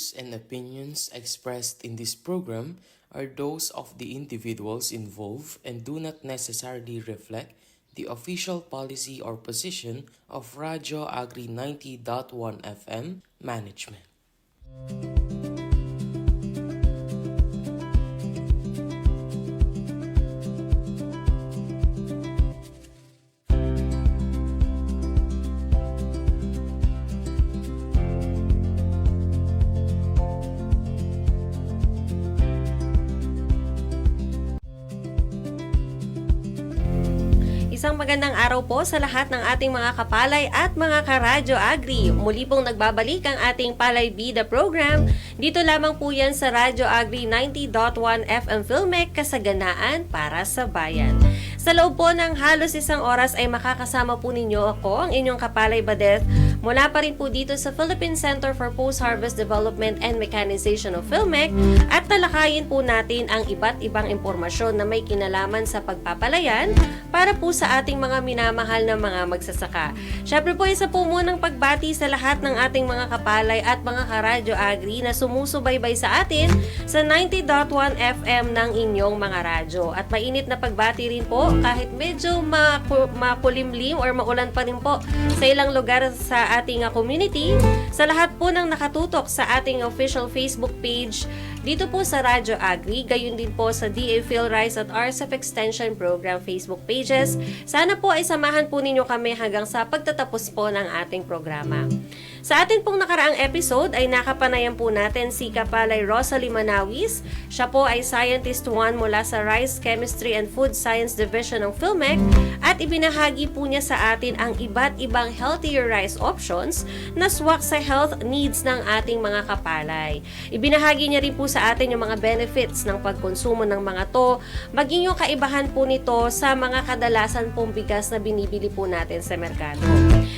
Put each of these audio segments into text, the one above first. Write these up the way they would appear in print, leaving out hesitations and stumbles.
views and opinions expressed in this program are those of the individuals involved and do not necessarily reflect the official policy or position of Radyo Agri 90.1 FM management. Isang magandang araw po sa lahat ng ating mga kapalay at mga karadyo agri. Muli pong nagbabalik ang ating Palay Bida program. Dito lamang po yan sa Radyo Agri 90.1 FM Filmek, kasaganaan para sa bayan. Sa loob po ng halos isang oras ay makakasama po ninyo ako, ang inyong kapalay Badeth, mula pa rin po dito sa Philippine Center for Post-Harvest Development and Mechanization of Filmek, at talakayin po natin ang iba't ibang impormasyon na may kinalaman sa pagpapalayan para po sa ating mga minamahal na mga magsasaka. Syempre po, isa po munang pagbati sa lahat ng ating mga kapalay at mga karadyo agri na sumusubaybay sa atin sa 90.1 FM ng inyong mga radyo. At mainit na pagbati rin po kahit medyo makulimlim or maulan pa rin po sa ilang lugar sa ating community, sa lahat po ng nakatutok sa ating official Facebook page dito po sa Radyo Agri, gayon din po sa DA PhilRice at RSF Extension Program Facebook pages. Sana po ay samahan po ninyo kami hanggang sa pagtatapos po ng ating programa. Sa atin pong nakaraang episode ay nakapanayan po natin si Kapalay Rosalie Manawis. Siya po ay Scientist 1 mula sa Rice Chemistry and Food Science Division ng Filmek, at ibinahagi po niya sa atin ang iba't ibang healthier rice options na swak sa health needs ng ating mga kapalay. Ibinahagi niya rin po sa atin yung mga benefits ng pagkonsumo ng mga to, maging yung kaibahan po nito sa mga kadalasan pong bigas na binibili po natin sa merkado.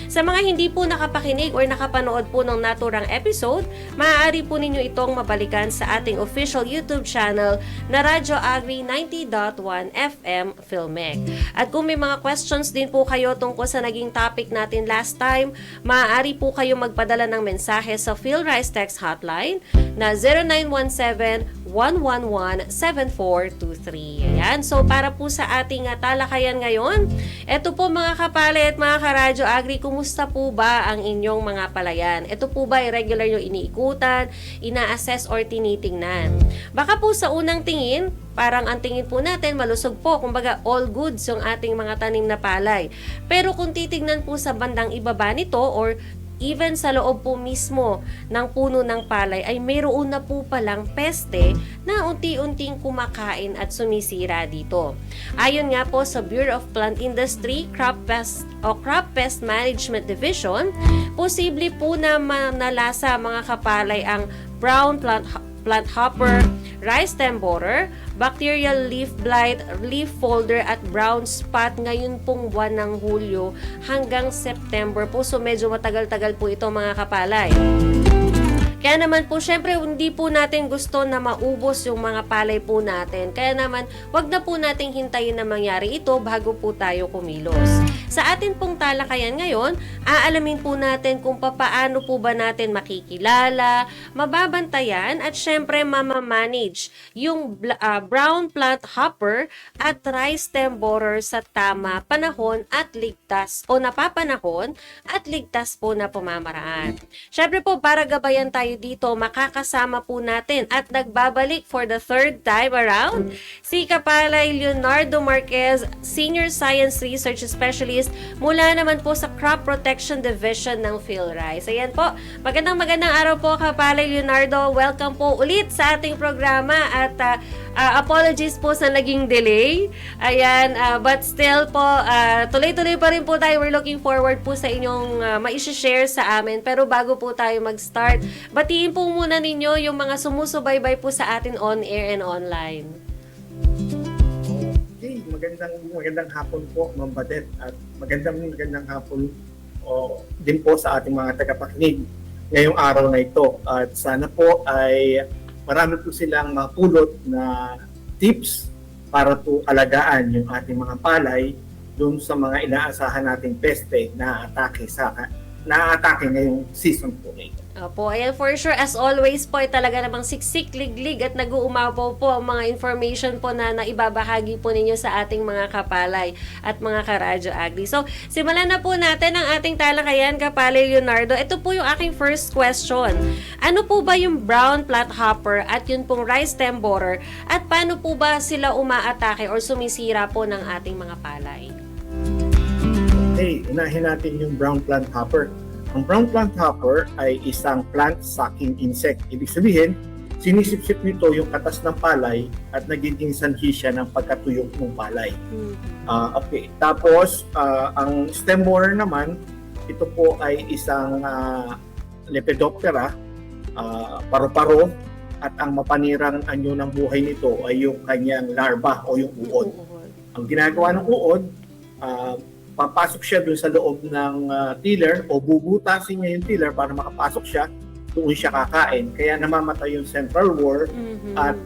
Sa mga hindi po nakapakinig or nakapanood po ng naturang episode, maaari po ninyo itong mabalikan sa ating official YouTube channel na Radyo Agri 90.1 FM Filmek. At kung may mga questions din po kayo tungkol sa naging topic natin last time, maaari po kayo magpadala ng mensahe sa PhilRice Text Hotline na 0917-111-7423. Ayan. So, para po sa ating talakayan ngayon, eto po mga kapalay at mga karadyo agri, kumusta po ba ang inyong mga palayan? Ito po ba ay regular yung iniikutan, ina-assess or tinitingnan? Baka po sa unang tingin, parang ang tingin po natin malusog po, kumbaga all goods yung ating mga tanim na palay. Pero kung titignan po sa bandang ibaba nito or even sa loob po mismo ng puno ng palay ay mayroon na po palang peste na unti-unting kumakain at sumisira dito. Ayon nga po sa Bureau of Plant Industry, Crop Pest Management Division, posible po na manalasa mga kapalay ang brown plant hopper, rice stem borer, bacterial leaf blight, leaf folder at brown spot ngayon pong buwan ng Hulyo hanggang September po. So medyo matagal-tagal po ito mga kapalay. Kaya naman po, syempre, hindi po natin gusto na maubos yung mga palay po natin. Kaya naman, wag na po nating hintayin na mangyari ito bago po tayo kumilos. Sa atin pong talakayan ngayon, aalamin po natin kung papaano po ba natin makikilala, mababantayan, at syempre mamamanage yung brown plant hopper at rice stem borer sa tama, panahon at ligtas o napapanahon at ligtas po na pamamaraan. Syempre po, para gabayan tayo dito, makakasama po natin at nagbabalik for the third time around si Kapalay Leonardo Marquez, Senior Science Research Specialist mula naman po sa Crop Protection Division ng PhilRice. Ayan po, magandang araw po Kapalay Leonardo, welcome po ulit sa ating programa at apologies po sa naging delay. Ayan, but still po, tuloy-tuloy pa rin po tayo. We're looking forward po sa inyong ma-share sa amin. Pero bago po tayo mag-start, batiin po muna ninyo yung mga sumusubaybay po sa atin on-air and online. Okay, magandang hapon po, Ma'am Badeth, at magandang hapon din po sa ating mga tagapakinig ngayong araw na ito. At sana po ay marami po silang mapulot na tips para po alagaan yung ating mga palay doon sa mga inaasahan nating peste na atake ngayong season po ngayon. Opo, ayan for sure. As always po, ay talaga namang siksik, liglig at nag-uumapaw po ang mga information po na naibabahagi po ninyo sa ating mga kapalay at mga karadyo agri. So, simulan na po natin ang ating talakayan, Kapalay Leonardo. Ito po yung aking first question. Ano po ba yung brown plant hopper at yun pong rice stem borer at paano po ba sila umaatake or sumisira po ng ating mga palay? Okay, unahin natin yung brown plant hopper. Ang brown plant hopper ay isang plant-sucking insect. Ibig sabihin, sinisipsip nito yung katas ng palay at nagiging sanhi siya ng pagkatuyok ng palay. Okay. Tapos, ang stem borer naman, ito po ay isang Lepidoptera, paru-paro, at ang mapanirang anyo ng buhay nito ay yung kanyang larva o yung uod. Ang ginagawa ng uod, papasok siya dun sa loob ng tiller o bubutasin niya yung tiller para makapasok siya, doon siya kakain. Kaya namamatay yung central wall at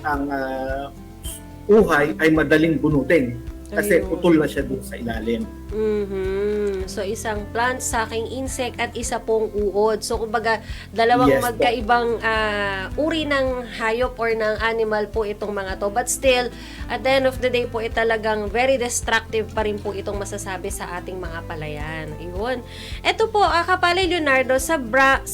ang uhay ay madaling bunutin kasi Ayun. putol na siya dun sa ilalim. So, isang plant-sucking insect at isa pong uod. So, kumbaga, dalawang Yes po. magkaibang uri ng hayop or ng animal po itong mga to. But still, at the end of the day po, talagang very destructive pa rin po itong masasabi sa ating mga palayan. Ayun. Ito po, Kapalay Leonardo, sa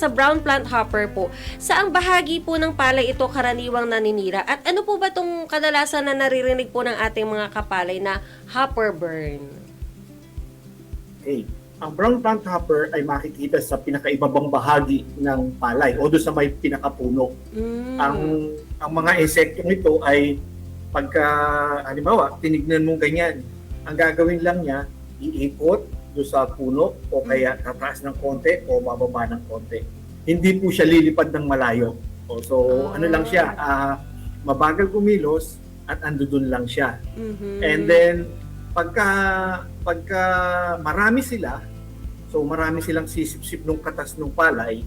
brown plant hopper po, saang bahagi po ng palay ito karaniwang naninira? At ano po ba itong kadalasan na naririnig po ng ating mga kapalay na hopper burn? Okay. Ang brown plant hopper ay makikita sa pinakaibabang bahagi ng palay o doon sa may pinakapuno. Ang mga insektong ito ay pagka, halimbawa, tinignan mong ganyan, ang gagawin lang niya, iikot doon sa puno o kaya tataas ng konti o bababa ng konti. Hindi po siya lilipad ng malayo. So, ano lang siya, mabagal kumilos at andun lang siya. And then, pagka marami sila, so marami silang sisip-sip ng katas ng palay,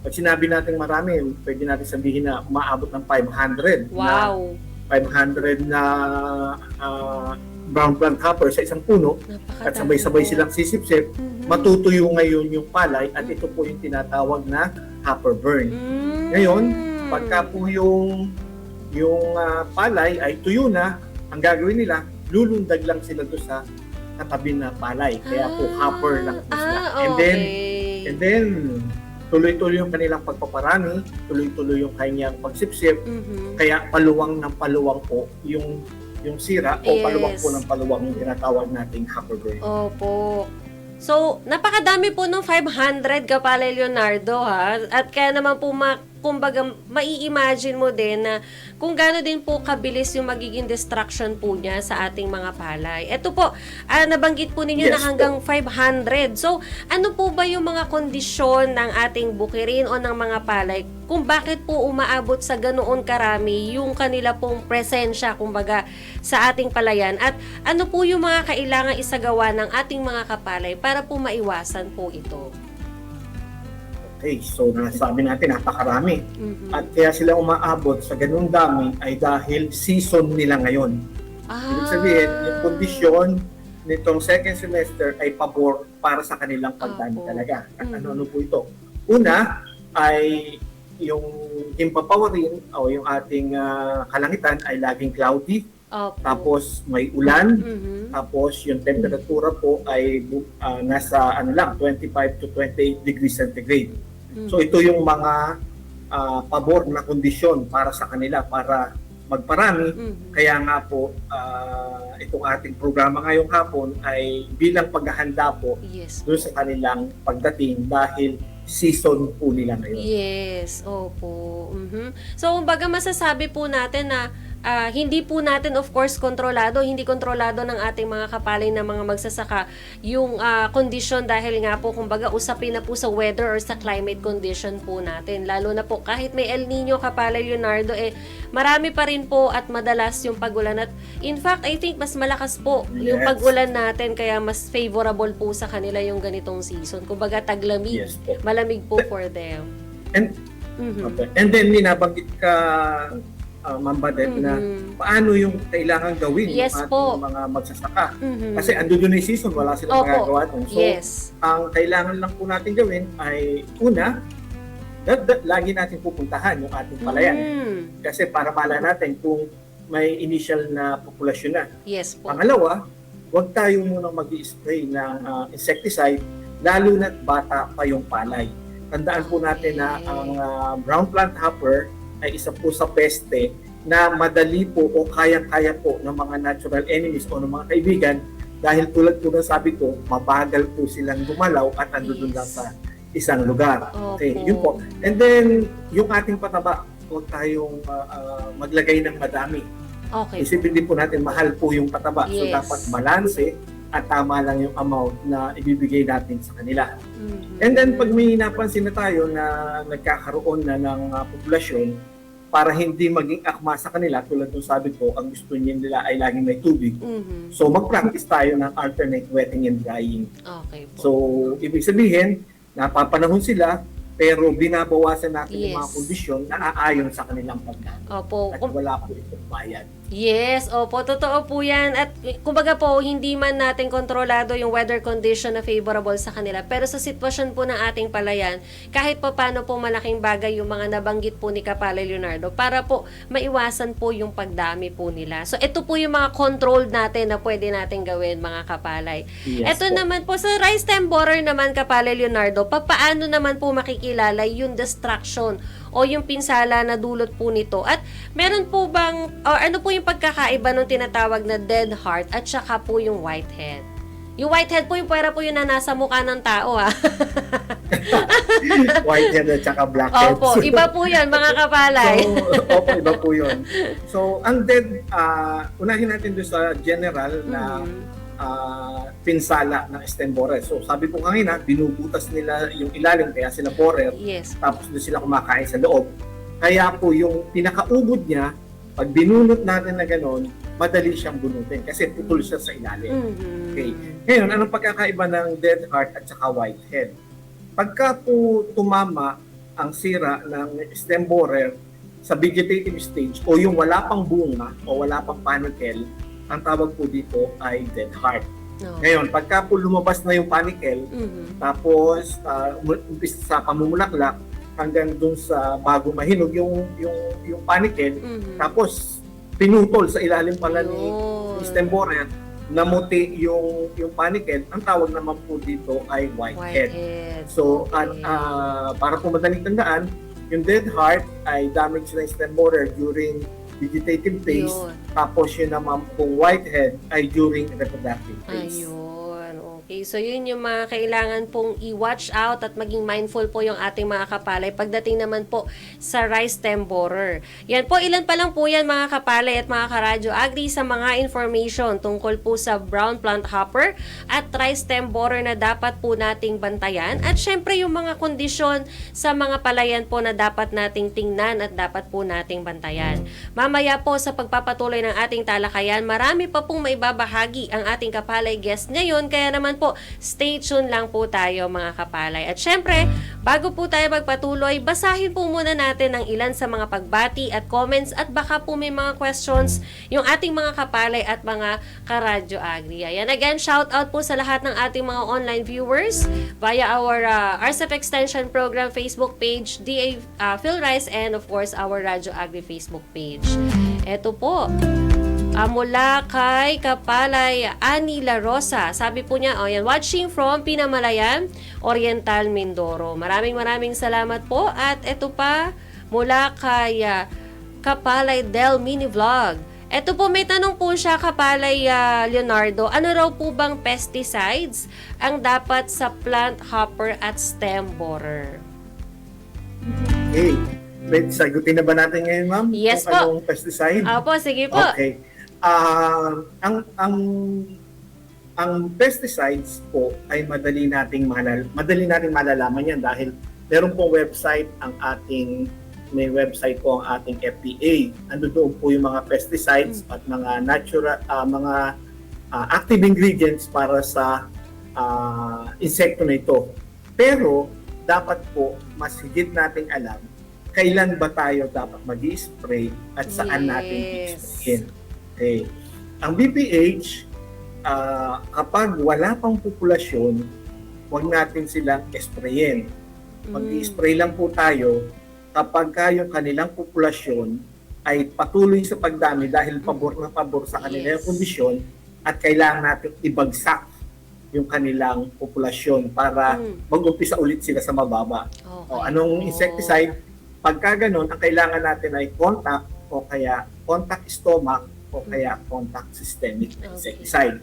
pag sinabi natin marami, pwede natin sabihin na maabot ng 500. Wow! 500 na brown plant hopper sa isang puno at sabay-sabay silang sisip-sip, matutuyo ngayon yung palay at ito po yung tinatawag na hopper burn. Ngayon, pagka po yung palay ay tuyo na, ang gagawin nila, lulundag lang sila doon sa katabi na palay. Kaya po hopper lang po sila. Okay. And then tuloy-tuloy yung kanilang pagpaparami, tuloy-tuloy yung kanyang pagsipsip, kaya paluwang ng paluwang po yung sira o paluwang po ng paluwang yung tinatawag nating hopper burn. Opo. So, napakadami po ng 500 Kapalay Leonardo ha. At kaya naman po kumbaga mai-imagine mo din na kung gaano din po kabilis yung magiging destruction po niya sa ating mga palay. Ito po, nabanggit po ninyo na hanggang 500. So, ano po ba yung mga kondisyon ng ating bukirin o ng mga palay kung bakit po umaabot sa ganoon karami yung kanila pong presensya, kumbaga, sa ating palayan? At ano po yung mga kailangan isagawa ng ating mga kapalay para po maiwasan po ito? Okay, so nasabi natin napakarami. At kaya sila umaabot sa ganung dami ay dahil season nila ngayon. Ibig sabihin, yung kondisyon nitong second semester ay pabor para sa kanilang pagdami talaga. At ano po ito? Una ay yung himpapawarin o yung ating kalangitan ay laging cloudy. Tapos may ulan. Tapos yung temperatura po ay nasa 25 to 28 degrees centigrade. So ito yung mga pabor na kondisyon para sa kanila para magparami. Kaya nga po itong ating programa ngayong hapon ay bilang paghahanda po doon sa kanilang pagdating dahil season po nila ngayon. Yes, opo. So, kumbaga masasabi po natin na hindi po natin of course hindi kontrolado ng ating mga kapalay na mga magsasaka yung kondisyon dahil nga po kumbaga usapin na po sa weather or sa climate condition po natin. Lalo na po kahit may El Nino, Kapalay Leonardo, marami pa rin po at madalas yung pag-ulan. At in fact, I think mas malakas po yung pag-ulan natin kaya mas favorable po sa kanila yung ganitong season. Kumbaga taglamig, malamig po for them. And then, nabanggit ka Ma'am Badet, na paano yung kailangan gawin Yes ng ating po. mga magsasaka. Mhm. Kasi andun yung season, wala silang Opo. magagawa dun. So, Yes. ang kailangan lang po natin gawin ay una, lagi natin pupuntahan yung ating palayan. Mm. Kasi para malaman natin kung may initial na populasyon na. Yes po. Pangalawa, huwag tayo munang mag-i-spray ng insecticide, lalo na't bata pa yung palay. Tandaan po natin na ang brown plant hopper ay isa po sa peste na madali po o kayang-kaya po ng mga natural enemies o ng mga kaibigan, dahil tulad po ng sabi ko, mabagal po silang gumalaw at andun lang sa isang lugar. Okay, Opo. yun po. And then, yung ating pataba, huwag tayong maglagay ng madami. Okay. Isipin din po natin, mahal po yung pataba. So, Yes. dapat balanse at tama lang yung amount na ibibigay natin sa kanila. Mhm. And then, pag may napansin na tayo na nagkakaroon na ng populasyon, para hindi maging akma sa kanila, tulad ng sabi ko, ang gusto nila ay laging may tubig. Mhm. So, mag-practice tayo ng alternate wetting and drying. Okay po. So, ibig sabihin, napapanahon sila, pero binabawasan natin yung mga Yes. kondisyon na aayon sa kanilang pagdaan. Opo. At wala po itong bayad. Yes, opo, totoo po yan. At kumbaga po, hindi man natin kontrolado yung weather condition na favorable sa kanila. Pero sa sitwasyon po ng ating palayan, kahit pa paano po malaking bagay yung mga nabanggit po ni Kapalay Leonardo para po maiwasan po yung pagdami po nila. So ito po yung mga controlled natin na pwede natin gawin, mga kapalay. Yes Ito po. naman po, sa rice stem borer naman, Kapalay Leonardo, paano naman po makikilala yung destruction o yung pinsala na dulot po nito? At meron po bang, or ano po yung pagkakaiba ng tinatawag na dead heart at saka po yung whitehead? Yung whitehead po, yung pwera po yun na nasa mukha ng tao, ha? Whitehead at saka blackhead. Opo, iba po yan, mga kapalay. Opo, iba po yun. So, ang dead, unahin natin doon sa general na pinsala ng stem borer. So, sabi ko kanina, binubutas nila yung ilalim, kaya sila borer, Yes. tapos doon sila kumakain sa loob. Kaya po yung pinakaubod niya, pag binunot natin na gano'n, madali siyang bunutin kasi putol siya sa ilalim. Mhm. Okay. Ngayon, anong pagkakaiba ng dead heart at saka whitehead? Pagka po tumama ang sira ng stem borer sa vegetative stage o yung wala pang bunga o wala pang panicle, ang tawag po dito ay dead heart. No. Ngayon, pagka po lumabas na yung panicle, Mhm. tapos umpisa sa pamumulaklak hanggang dun sa bago mahinog yung panicle, Mhm. tapos pinutol sa ilalim pala ni Yun. stem borer, namuti yung panicle, ang tawag naman po dito ay whitehead. Whitehead. So, Okay. para po madaling tandaan, yung dead heart ay damage na stem borer during vegetative phase, Yun. tapos yun naman pong whitehead ay during reproductive phase. Ayun. Okay. So, yun yung mga kailangan pong i-watch out at maging mindful po yung ating mga kapalay pagdating naman po sa rice stem borer. Yan po, ilan pa lang po yan, mga kapalay at mga karadyo agri, sa mga information tungkol po sa brown plant hopper at rice stem borer na dapat po nating bantayan. At syempre, yung mga kondisyon sa mga palayan po na dapat nating tingnan at dapat po nating bantayan. Mamaya po sa pagpapatuloy ng ating talakayan, marami pa pong maibabahagi ang ating kapalay guest ngayon. Kaya naman po, stay tuned lang po tayo, mga kapalay. At syempre, bago po tayo magpatuloy, basahin po muna natin ang ilan sa mga pagbati at comments at baka po may mga questions yung ating mga kapalay at mga karadyo agri. Ayan, again, shout out po sa lahat ng ating mga online viewers via our RCEP Extension Program Facebook page, DA PhilRice, and of course, our Radyo Agri Facebook page. Eto po, mula kay Kapalay Ani La Rosa. Sabi po niya, yan, watching from Pinamalayan, Oriental, Mindoro. Maraming salamat po. At ito pa, mula kay Kapalay Del Mini Vlog. Ito po, may tanong po siya, Kapalay Leonardo. Ano raw po bang pesticides ang dapat sa plant hopper at stem borer? Okay. Wait, sagutin na ba natin ngayon, ma'am? Yes Kung po. anong pesticide? Opo, sige po. Okay. Ang pesticides po ay madali nating malalaman yan dahil meron pong website may website po ang ating FDA. Doon po yung mga pesticides at mga natural active ingredients para sa insekto na ito. Pero dapat po mas higit nating alam kailan ba tayo dapat mag-i-spray at saan natin Yes. i-sprayin. Okay. Ang BPH, kapag wala pang populasyon, huwag natin silang sprayin. Mag-i-spray lang po tayo kapag yung kanilang populasyon ay patuloy sa pagdami dahil pabor na pabor sa kanilang Yes. kondisyon at kailangan natin ibagsak yung kanilang populasyon para mag-umpisa ulit sila sa mababa. Okay. O, anong insecticide? Pagka ganun, ang kailangan natin ay contact o kaya contact stomach o kaya contact systemic insecticide.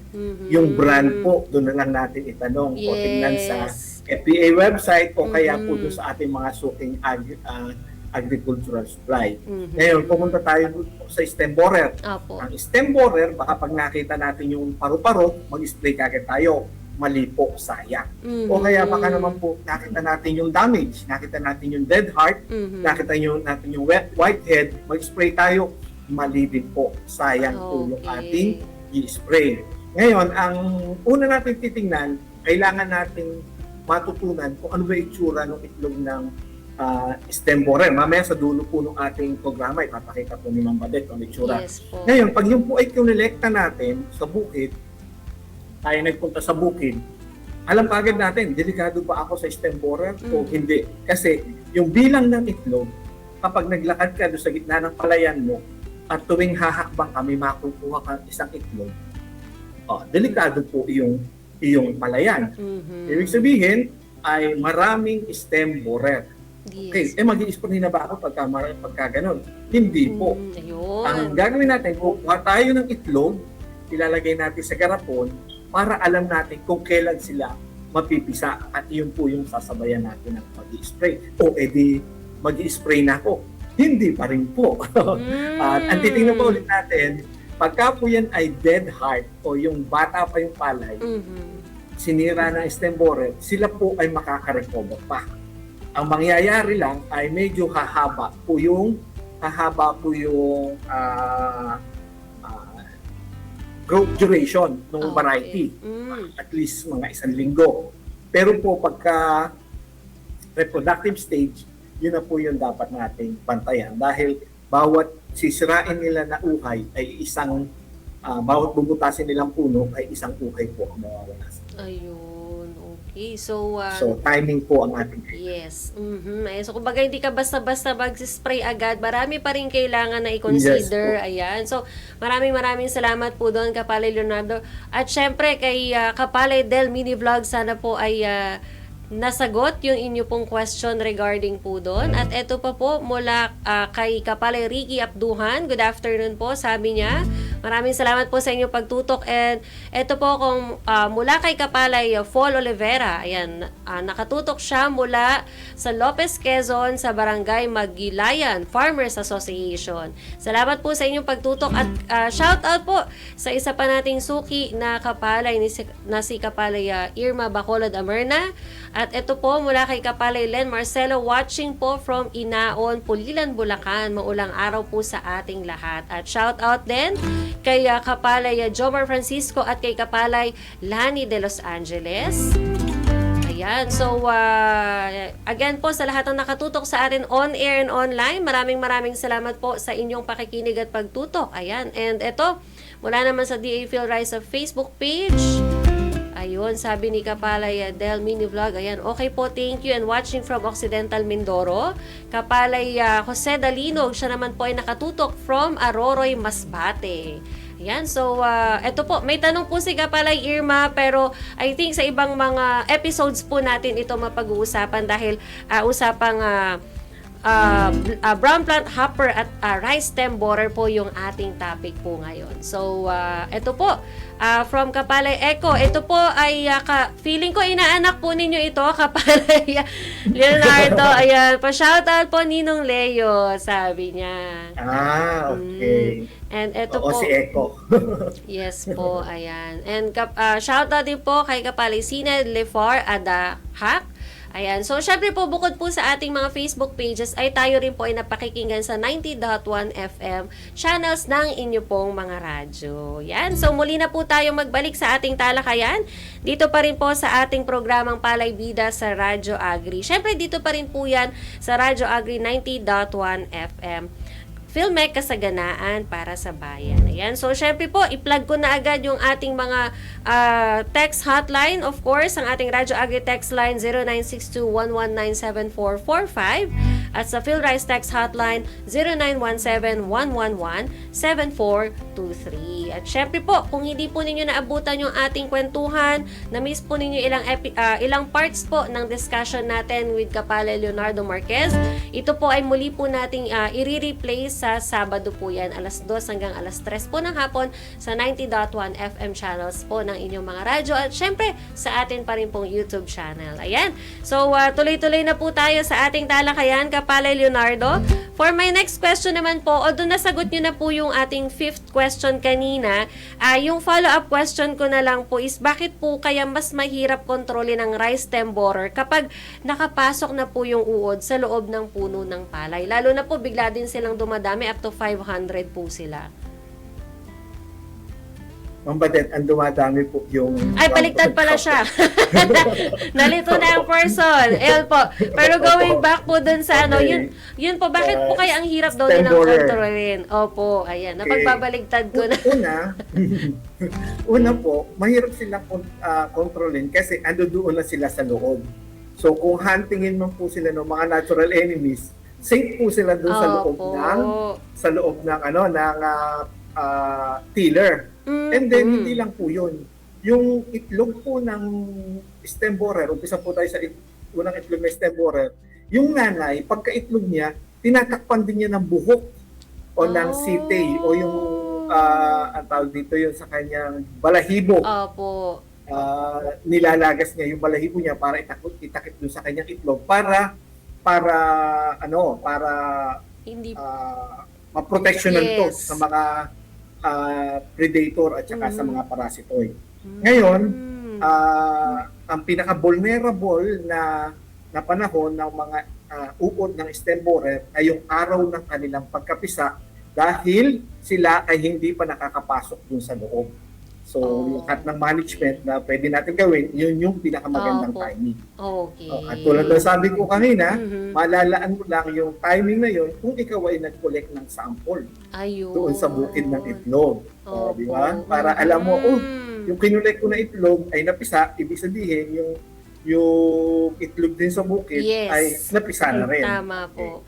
Yung brand po, doon na lang natin itanong o tingnan sa FDA website o kaya po doon sa ating mga suking agricultural supply. Ngayon, pumunta tayo sa stem borer. Opo. Ang stem borer, baka pag nakita natin yung paru-paro, mag-spray kagad tayo. Mali po, sayang. O kaya baka naman po nakita natin yung damage, nakita natin yung dead heart, nakita natin yung whitehead, mag-spray tayo. Mali din po, sayang po yung ating i-spray. Ngayon, ang una natin titingnan, kailangan natin matutunan kung ano ba yung itsura ng itlog ng stem borer. Mamaya sa dulo po ng ating programa, ipapakita po ni Ma'am Badet ang itsura. Yes po. Ngayon, pag yung po ay kinolekta natin sa bukid, tayo nagpunta sa bukid, alam kagad natin, delikado ba ako sa stem borer o hindi? Kasi yung bilang ng itlog, kapag naglakad ka doon sa gitna ng palayan mo, at tuwing hahakbang kami makukuha kang isang itlog, delikado po iyong palayan. Ibig sabihin, ay maraming stem borer. Okay, mag-i-spray na ba ako pagka ganun? Hindi po. Ayun. Ang gagawin natin, kukuha tayo ng itlog, ilalagay natin sa garapon para alam natin kung kailan sila mapipisa at yun po yung sasabayan natin ng mag-i-spray. O edi mag-i-spray na ako. Hindi pa rin po. At ang titingnan po ulit natin, pagka po yan ay dead heart o yung bata pa yung palay, sinira ng stem borer, sila po ay makaka-recover pa. Ang mangyayari lang ay medyo hahaba po yung growth duration ng variety. At least mga 1 linggo. Pero po pagka reproductive stage, yun na po yung dapat nating bantayan dahil bawat sisirain nila na uhay ay bawat bubutasin nilang puno ay isang uhay po ang mawawala. Ayun, okay. So, timing po ang ating yes. Ayan. So, kumbaga, hindi ka basta-basta mag-spray agad. Marami pa rin kailangan na i-consider. Yes, ayan. So, maraming salamat po doon, Kapalay Leonardo. At syempre, kay Kapalay Del Mini Vlog, sana po ay nasagot yung inyo pong question regarding po doon. At eto pa po mula kay Kapalay Ricky Abduhan. Good afternoon po, sabi niya. Maraming salamat po sa inyong pagtutok. And eto po kung mula kay Kapalay Fall Olivera. Ayan, nakatutok siya mula sa Lopez, Quezon sa Barangay Magilayan Farmers Association. Salamat po sa inyong pagtutok at shout out po sa isa pa nating suki na kapalay na si Kapalay Irma Bacolod Amerna. At ito po mula kay Kapalay Len Marcelo watching po from Inaon, Pulilan, Bulacan. Maulang araw po sa ating lahat. At shout out din kay Kapalay Jomar Francisco at kay Kapalay Lani de Los Angeles. Ayan. So, again po sa lahat ng nakatutok sa atin on-air and online, maraming salamat po sa inyong pakikinig at pagtutok. Ayan. And ito, mula naman sa DA Phil Rice sa Facebook page. Ayun, sabi ni Kapalay Del Mini Vlog. Ayan, okay po, thank you. And watching from Occidental Mindoro. Kapalay Jose Dalinog, siya naman po ay nakatutok from Aroroy, Masbate. Ayan, so eto po, may tanong po si Kapalay Irma, pero I think sa ibang mga episodes po natin ito mapag-uusapan dahil usapang brown plant hopper at rice stem borer po yung ating topic po ngayon. So, ito po, from Kapalay Echo, ito po ay, feeling ko inaanak po ninyo ito, Kapalay Leonardo. Ayan, pa-shoutout po Ninong Leo, sabi niya. Okay. And ito O po. si Echo. Yes po, ayan. And shoutout din po kay Kapalay Sined Lefar Adahak. Ayan. So, syempre po, bukod po sa ating mga Facebook pages, ay tayo rin po ay napakikinggan sa 90.1 FM channels ng inyo pong mga radyo. Yan. So, muli na po tayo magbalik sa ating talakayan. Dito pa rin po sa ating programang Palay Bida sa Radyo Agri. Syempre, dito pa rin po yan sa Radyo Agri 90.1 FM. Philmec Kasaganaan para sa bayan. Ayan. So, syempre po, i-plug ko na agad yung ating mga text hotline. Of course, ang ating Radyo Agri text line 0962-119-7445 at sa PhilRice text hotline 0917-111-7423. At syempre po, kung hindi po ninyo naabutan yung ating kwentuhan, na-miss po ninyo ilang parts po ng discussion natin with Kapale Leonardo Marquez, ito po ay muli po nating i-replay sa Sabado po yan, alas 2 hanggang alas 3 po ng hapon sa 90.1 FM channels po ng inyong mga radyo at syempre sa atin pa rin pong YouTube channel. Ayan. So, tuloy-tuloy na po tayo sa ating talakayan, Kapale Leonardo. For my next question naman po, although nasagot nyo na po yung ating 5th question kanina, yung follow-up question ko na lang po is bakit po kaya mas mahirap kontrolin ng rice stem borer kapag nakapasok na po yung uod sa loob ng puno ng palay? Lalo na po bigla din silang dumadami, up to 500 po sila. Ma'am Badet, ang dumadami po yung... Ay, baliktad pala siya. Nalito na ang person. El po. Pero going back po dun sa ano, yun po, bakit po kaya ang hirap daw nilang kontrolin? Opo, ayan. Napagbabaligtad ko na. Una po, mahirap silang kontrolin kasi ando doon na sila sa loob. So kung huntingin man po sila ng mga natural enemies, safe po sila doon sa loob ng tiller. And then hindi lang po 'yun. Yung itlog po ng stem borer, umpisa po tayo sa unang itlog ng stem borer. Yung nanay, pagka itlog niya, tinatakpan din niya ng buhok o ng sitay o yung ang tawag dito yun sa kanyang balahibo. Opo. Nilalagas niya yung balahibo niya para itakip dun sa kanyang itlog para Hindi ma-protectionan to sa mga predator at saka sa mga parasitoid. Ngayon, ang pinaka-vulnerable na panahon ng mga uod ng stem borer ay yung araw ng kanilang pagkapisa dahil sila ay hindi pa nakakapasok dun sa loob. So, lahat ng management na pwede natin gawin, yun yung pinakamagandang timing. Okay. At tulad ng sabi ko kanina, malalaan mo lang yung timing na yun kung ikaw ay nag-collect ng sample. Ayun. Doon sa bukid ng itlog. Di ba? Para alam mo, yung kinulek ko na itlog ay napisa, ibig sabihin yung itlog din sa bukid ay napisa na rin. Tama po.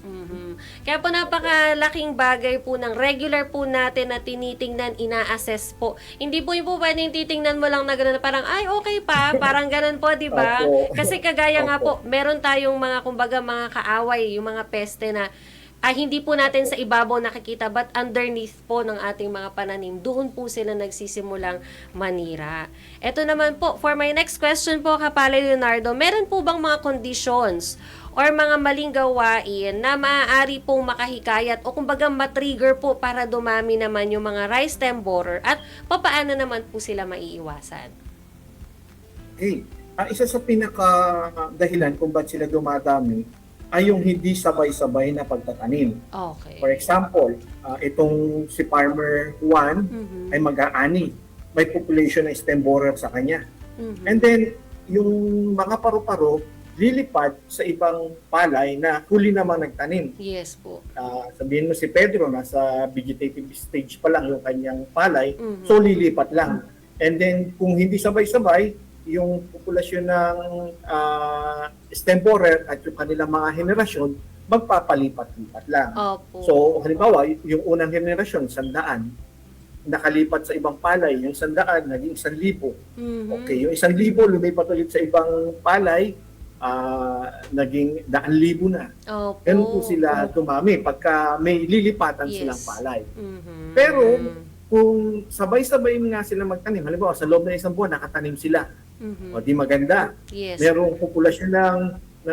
Kaya po napakalaking bagay po ng regular po natin na tinitingnan, ina-assess po. Hindi po yung po pwedeng titingnan mo lang na gano'n, parang ay okay pa, parang gano'n po, di ba? Kasi kagaya nga po, meron tayong mga kumbaga mga kaaway, yung mga peste na hindi po natin sa ibabaw nakikita but underneath po ng ating mga pananim, doon po sila nagsisimulang manira. Ito naman po, for my next question po, Kapale Leonardo, meron po bang mga conditions or mga maling gawain na maaari pong makahikayat o kumbaga matrigger po para dumami naman yung mga rice stem borer at papaano naman po sila maiiwasan? Isa sa pinaka-dahilan kung ba't sila dumadami ay yung hindi sabay-sabay na pagtatanim. Okay. For example, itong si Farmer 1 ay mag-aani. May population na stem borer sa kanya. And then, yung mga paru-paro, lilipad sa ibang palay na huli namang nagtanim. Yes po. Sabihin mo si Pedro, nasa vegetative stage pa lang yung kanyang palay, so lilipat lang. And then, kung hindi sabay-sabay, yung populasyon ng stem borer at yung kanilang mga henerasyon, magpapalipat-lipat lang. Opo. So, halimbawa, yung unang henerasyon, 100, nakalipat sa ibang palay, yung 100, naging 1,000. Okay, yung 1,000, lumipat ulit sa ibang palay, naging 100,000 na. Opo. Ganun po sila dumami pagka may lilipatan silang palay. Pero, kung sabay-sabay nga sila magtanim, halimbawa sa loob ng isang buwan, nakatanim sila. O di maganda. Yes. Merong populasyon ng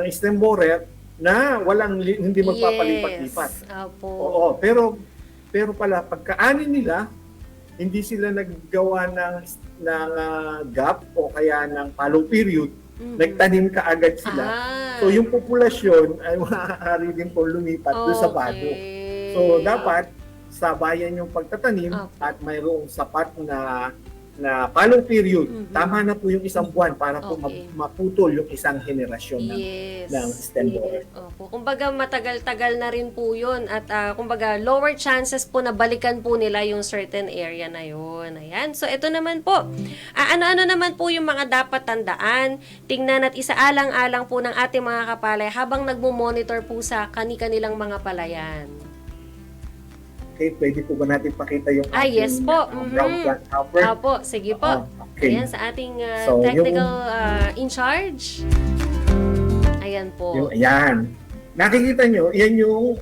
stem borer na hindi magpapalipat-lipat. Opo. Oo, pero pala pagkaani nila, hindi sila naggawa ng gap o kaya ng fallow period nagtanim ka agad sila. So yung populasyon ay maaari din po lumipat doon sa bado. So dapat sa bayan yung pagtatanim at mayroong sapat na palong period. Tama na po yung isang buwan para po maputol yung isang henerasyon ng stem borer. Opo. Kumbaga matagal-tagal na rin po yun at kumbaga lower chances po na balikan po nila yung certain area na yun. Ayan. So ito naman po. Ano-ano naman po yung mga dapat tandaan, tingnan at isaalang-alang po ng ating mga kapalay habang nagmo-monitor po sa kani-kanilang mga palayan. Okay, pwede po ba natin pakita yung yes po. brown plant hopper? Opo, sige po. Okay. Ayan, sa ating So, technical in charge. Ayan po. Ayan. Nakikita nyo, yan yung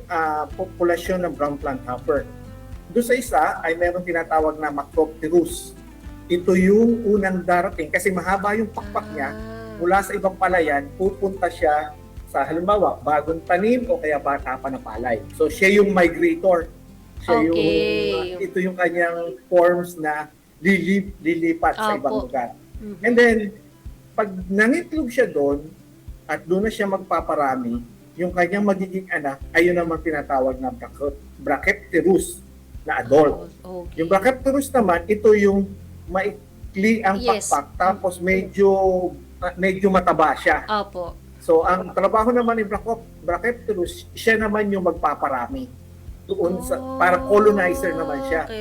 populasyon ng brown plant hopper. Doon sa isa ay meron tinatawag na Macropterus. Ito yung unang darating kasi mahaba yung pakpak niya. Mula sa ibang palayan, pupunta siya sa halimbawa, bagong tanim o kaya bata pa na palay. So siya yung migrator. Siya ito yung kanyang forms na lilipat sa ibang lugar. And then, pag nangitlog siya doon, at doon na siya magpaparami, yung kanyang magiging anak, ayun naman tinatawag na Brachypterus na adult. Yung Brachypterus naman, ito yung maikli ang pakpak, tapos medyo mataba siya. So, ang trabaho naman ni Brachypterus, siya naman yung magpaparami. Doon para colonizer naman siya. So,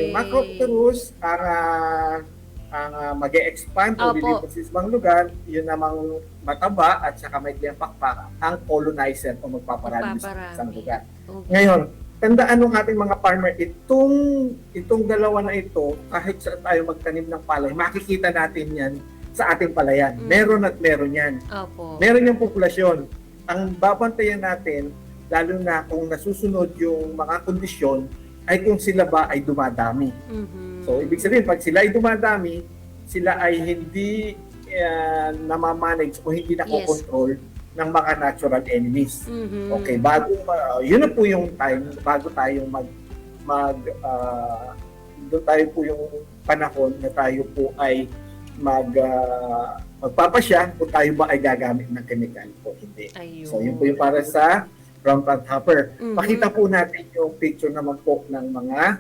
yung Macropterus, ang mag-e-expand o lilipat sa ibang lugar, yun namang mataba at saka may pakpak, ang colonizer o magpaparami sa isang lugar. Ngayon, tandaan ng ating mga farmer, itong dalawa na ito, kahit saan tayo magtanim ng palay, makikita natin yan sa ating palayan. Meron at meron yan. Meron yung populasyon. Ang babantayan natin, lalo na kung nasusunod yung mga kondisyon, ay kung sila ba ay dumadami. So, ibig sabihin, pag sila ay dumadami, sila ay hindi namamanage o hindi nakokontrol ng mga natural enemies. Okay, yun na po yung time, bago tayo doon tayo po yung panahon na tayo po ay magpapasya kung tayo ba ay gagamit ng chemical o hindi. So, yun po yung para sa brown plant hopper. Pakita po natin yung picture naman po ng mga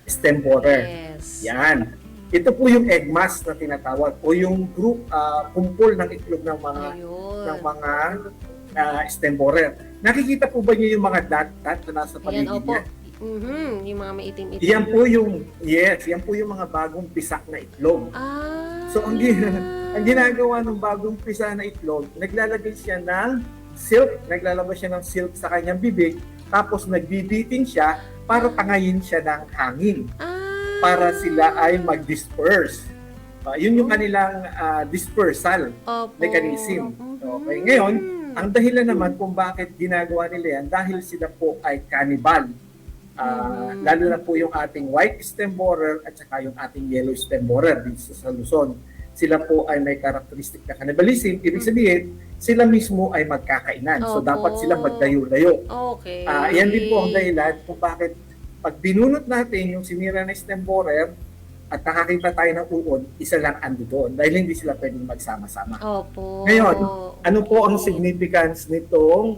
stem borer. Yan. Ito po yung egg mass na tinatawag o yung group kumpol ng itlog ng mga stem borer. Nakikita po ba niyo yung mga dot na nasa paligid niya? Yung mga maitim-itim. Yan po yung mga bagong pisak na itlog. So ang ginagawa ng bagong pisa na itlog, naglalagay siya ng silk, naglalabas siya ng silk sa kanyang bibig, tapos nagbibiting siya para tangayin siya ng hangin. Para sila ay mag-disperse. Yun yung kanilang dispersal mechanism. Okay. Ngayon, ang dahilan naman kung bakit ginagawa nila yan, dahil sila po ay cannibal. Lalo na po yung ating white stem borer at saka yung ating yellow stem borer dito sa Luzon. Sila po ay may karakteristik na cannibalism. Ibig sabihin, sila mismo ay magkakainan. So, dapat sila magdayo-dayo. Yan din po ang dahilan kung bakit pag binunot natin yung sinira na stem borer at nakakita tayo ng uod, isa lang ando doon dahil hindi sila pwedeng magsama-sama. Ngayon, ano po ang significance nitong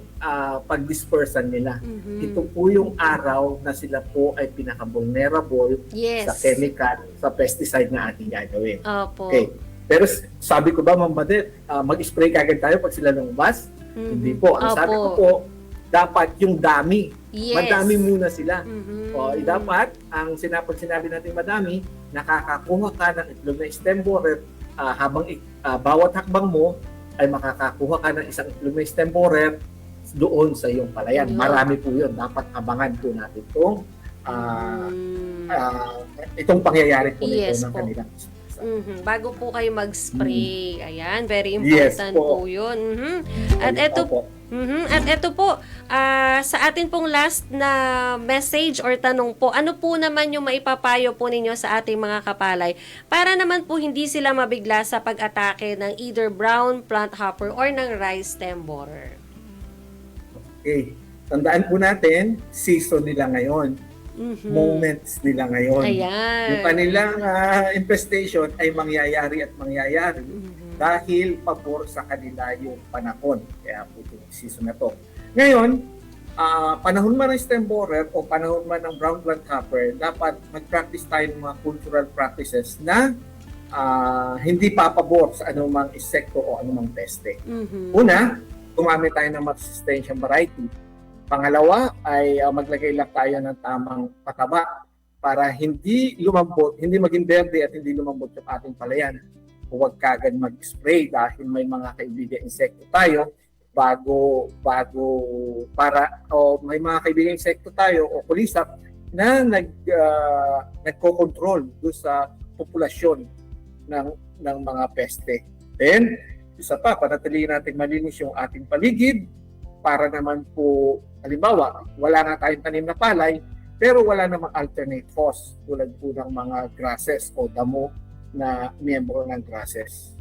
pag-dispersan nila? Ito po yung araw na sila po ay pinaka-vulnerable sa chemical, sa pesticide na ating gagawin. Okay. Pero sabi ko ba, Ma'am Badet, mag-spray kagad tayo pag sila lumabas? Hindi po. Ang sabi ko po, dapat yung dami. Madami muna sila. Dapat, pag sinabi natin madami, nakakakuha ka ng itlog na stem borer habang bawat hakbang mo ay makakakuha ka ng isang itlog na stem borer doon sa iyong palayan. Marami po yun. Dapat abangan po natin itong pangyayari po nito ng kanilang bago po kayo mag-spray. Ayan, very important po yun. At ito po, sa atin pong last na message or tanong po, ano po naman yung maipapayo po ninyo sa ating mga kapalay para naman po hindi sila mabigla sa pag-atake ng either brown plant hopper or ng rice stem borer? Okay. Tandaan po natin, season nila ngayon. Moments nila ngayon. Yung kanilang infestation ay mangyayari at mangyayari dahil pabor sa kanila yung panahon. Kaya po itong season na to. Ngayon, panahon man ng stem borer o panahon man ng brown plant hopper, dapat mag-practice tayo ng mga cultural practices na hindi papabor sa anumang insekto o anumang peste. Una, gumamit tayo ng resistensya variety. Pangalawa ay maglagay lang tayo ng tamang pataba para hindi lumambot, hindi maging berde at hindi lumambot yung ating palayan. Huwag kagad mag-spray dahil may mga kaibigan insekto tayo may mga kaibigan insekto tayo o kulisap na nagko-control doon sa populasyon ng mga peste. Then, isa pa, panatilihin natin malinis yung ating paligid para naman po, halimbawa, wala na tayong tanim na palay, pero wala namang alternate host tulad po ng mga grasses o damo na miyembro ng grasses.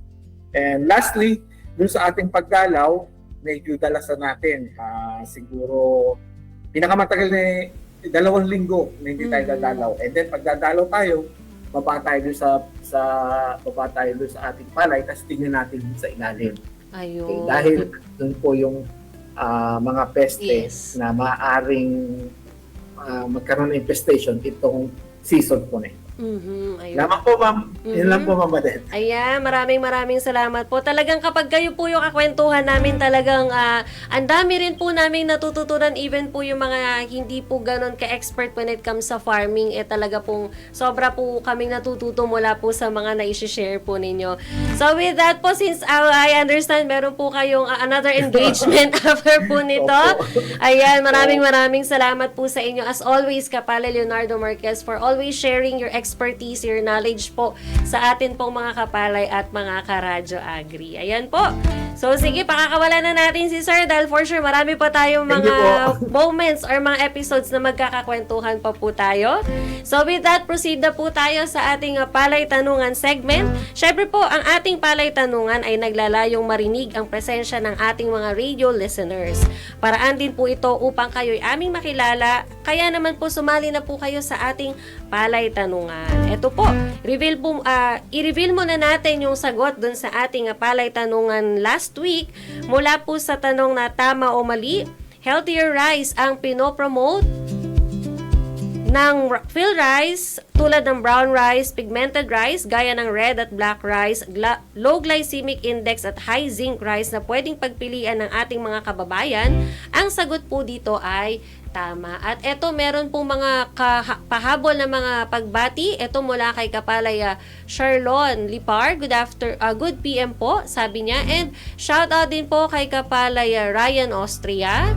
And lastly, dun sa ating pagdalaw, medyo dalasan natin. Siguro, pinakamatagal na 2 linggo na hindi tayo dadalaw. And then, pag dadalaw tayo, baba tayo dun sa ating palay, tapos tingnan natin dun sa ilalim. Ayun. Okay, dahil dun po yung mga peste na maaaring magkaroon ng infestation itong season po na ito. Ayun. Lamang po, ma'am. Yun lang po, Ma'am Badet. Ayan, maraming salamat po. Talagang kapag kayo po yung kakwentuhan namin, talagang ang dami rin po namin natututunan, even po yung mga hindi po ganun ka-expert when it comes sa farming, talaga pong sobra po kaming natututo mula po sa mga na-share po ninyo. So with that po, since I understand meron po kayong another engagement after po nito. Ayan, maraming salamat po sa inyo. As always, Kapala Leonardo Marquez, for always sharing your expertise, your knowledge po sa atin pong mga kapalay at mga karadyo agri. Ayan po. So sige, pakakawalan na natin si Sir dahil for sure marami pa tayong mga moments or mga episodes na magkakakwentuhan pa po tayo. So with that, proceed na po tayo sa ating Palay Tanungan segment. Syempre po, ang ating Palay Tanungan ay naglalayong marinig ang presensya ng ating mga radio listeners. Paraan din po ito upang kayo'y aming makilala, kaya naman po sumali na po kayo sa ating Palay Tanungan. Ito po, i-reveal muna natin yung sagot dun sa ating Palay Tanungan last week. Mula po sa tanong na tama o mali, healthier rice ang pinopromote ng field rice tulad ng brown rice, pigmented rice, gaya ng red at black rice, low glycemic index at high zinc rice na pwedeng pagpilian ng ating mga kababayan. Ang sagot po dito ay tama. At eto, meron pong mga pahabol na mga pagbati. Ito mula kay Kapalay Charlon Lipar. Good PM po, sabi niya. And shout out din po kay Kapalay Ryan Austria.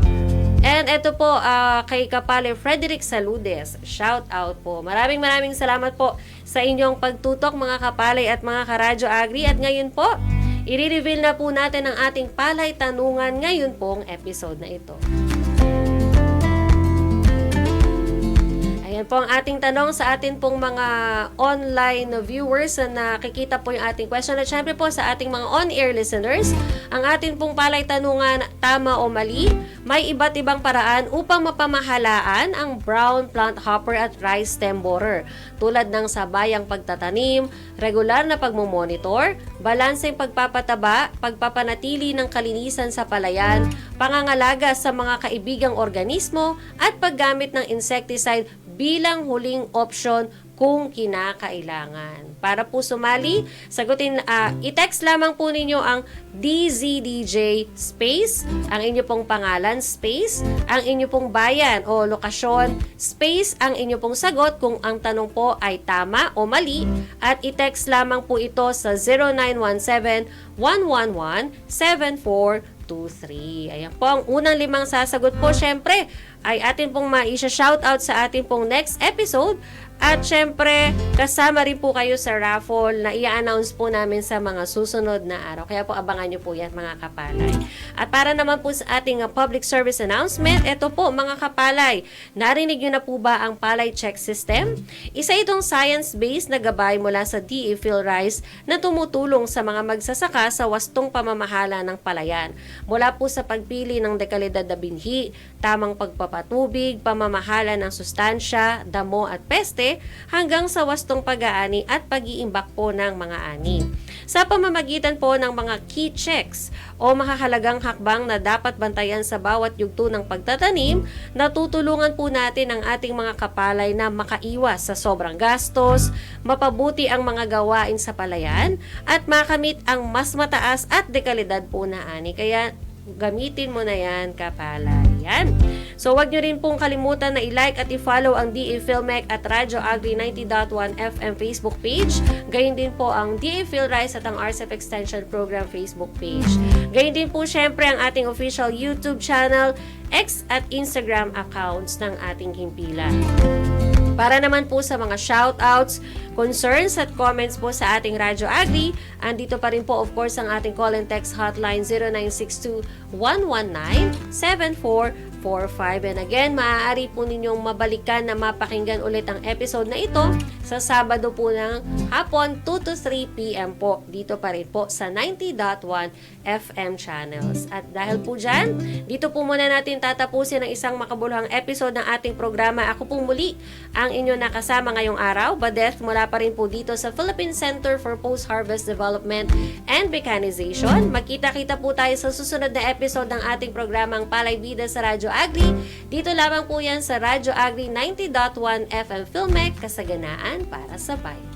And ito po kay Kapalay Frederick Saludes. Shout out po. Maraming salamat po sa inyong pagtutok, mga kapalay at mga karadyo agri. At ngayon po, i-reveal na po natin ang ating Palay Tanungan ngayon pong episode na ito. Ayan po ang ating tanong sa atin pong mga online viewers na nakikita po yung ating question. At syempre po sa ating mga on-air listeners, ang ating pong Palay Tanungan, tama o mali, may iba't ibang paraan upang mapamahalaan ang brown plant hopper at rice stem borer. Tulad ng sabayang pagtatanim, regular na pagmumonitor, balanseng pagpapataba, pagpapanatili ng kalinisan sa palayan, pangangalaga sa mga kaibigang organismo, at paggamit ng insecticide bilang huling option kung kinakailangan. Para po sumali, i-text lamang po ninyo ang DZDJ space, ang inyo pong pangalan space, ang inyo pong bayan o lokasyon space, ang inyo pong sagot kung ang tanong po ay tama o mali, at i-text lamang po ito sa 0917-111-7423. Ayan po, ang unang 5 sasagot po, syempre, ay atin pong ma-shoutout sa ating pong next episode. At syempre, kasama rin po kayo sa raffle na i-announce po namin sa mga susunod na araw. Kaya po abangan nyo po yan, mga kapalay. At para naman po sa ating public service announcement, ito po mga kapalay, narinig nyo na po ba ang Palay Check System? Isa itong science-based na gabay mula sa DA PhilRice na tumutulong sa mga magsasaka sa wastong pamamahala ng palayan. Mula po sa pagpili ng dekalidad na binhi, tamang pagpapatubig, pamamahala ng sustansya, damo at peste, pag-aarte hanggang sa wastong pag-aani at pag-iimbak po ng mga ani. Sa pamamagitan po ng mga key checks o makahalagang hakbang na dapat bantayan sa bawat yugto ng pagtatanim, natutulungan po natin ang ating mga kapalay na makaiwas sa sobrang gastos, mapabuti ang mga gawain sa palayan, at makamit ang mas mataas at dekalidad po na ani. Kaya gamitin mo na yan, kapalay. Yan. So, wag nyo rin pong kalimutan na i-like at i-follow ang DA Philmec at Radyo Agri 90.1 FM Facebook page. Gayun din po ang DA Philrise at ang RCEP Extension Program Facebook page. Gayun din po syempre ang ating official YouTube channel, X at Instagram accounts ng ating himpilan. Para naman po sa mga shoutouts, concerns at comments po sa ating Radyo Agri, andito pa rin po of course ang ating call and text hotline 0962-119-7445. And again, maaari po ninyong mabalikan na mapakinggan ulit ang episode na ito sa Sabado po ng hapon 2 to 3 p.m. po. Dito pa rin po sa 90.1 FM channels. At dahil po dyan, dito po muna natin tatapusin ang isang makabuluhang episode ng ating programa. Ako po muli ang inyo nakasama ngayong araw, Badeth, mula pa rin po dito sa Philippine Center for Post-Harvest Development and Mechanization. Magkita-kita po tayo sa susunod na episode ng ating programang Palay Bida sa Radyo Agri. Dito lamang po yan sa Radyo Agri 90.1 FM Philmec, kasaganaan para sa bayan.